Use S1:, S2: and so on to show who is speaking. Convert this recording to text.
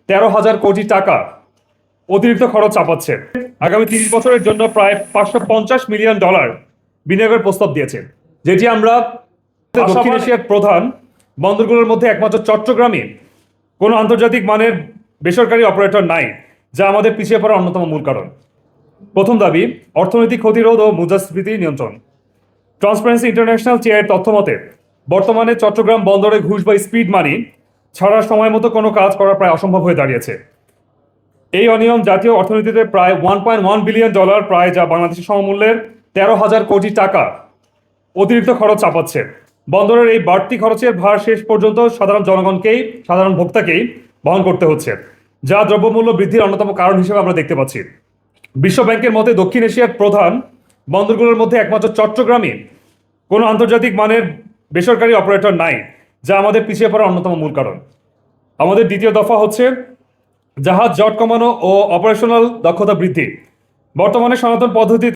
S1: 13,000 কোটি টাকা অতিরিক্ত খরচ চাপাচ্ছে। আগামী 30 বছরের জন্য প্রায় $550 মিলিয়ন বিনিয়োগের প্রস্তাব দিয়েছে, যেটি আমরা দক্ষিণ এশিয়ার প্রধান বন্দরগুলোর মধ্যে একমাত্র চট্টগ্রামে কোনো আন্তর্জাতিক মানের বেসরকারি অপারেটর নাই, যা আমাদের পিছিয়ে পড়ার অন্যতম মূল কারণ। প্রথম দাবি, অর্থনৈতিক ক্ষতিরোধ ও মুদ্রাস্ফীতি নিয়ন্ত্রণ। ট্রান্সপারেন্সি ইন্টারন্যাশনাল চেয়ার তথ্য মতে বর্তমানে চট্টগ্রাম বন্দরে ঘুষ বা স্পিড মানি ছাড়ার সময় মতো কোনো কাজ করা প্রায় অসম্ভব হয়ে দাঁড়িয়েছে। এই অনিয়ম জাতীয় অর্থনীতিতে প্রায় $1.1 বিলিয়ন, প্রায় যা বাংলাদেশের সমমূল্যের 13,000 কোটি টাকা অতিরিক্ত খরচ চাপাচ্ছে। বন্দরের এই বাড়তি খরচের ভার শেষ পর্যন্ত সাধারণ ভোক্তাকেই বহন করতে হচ্ছে, যা দ্রব্যমূল্য বৃদ্ধির অন্যতম কারণ হিসেবে আমরা দেখতে পাচ্ছি। বিশ্ব ব্যাংকের মতে দক্ষিণ এশিয়ার প্রধান বন্দরগুলোর মধ্যে একমাত্র চট্টগ্রামে কোনো আন্তর্জাতিক মানের বেসরকারি অপারেটর নাই, যা আমাদের পিছিয়ে পড়ার অন্যতম মূল কারণ। আমাদের দ্বিতীয় দফা হচ্ছে জাহাজ জট কমানো ও অপারেশনাল দক্ষতা বৃদ্ধি। বর্তমানে সনাতন পদ্ধতি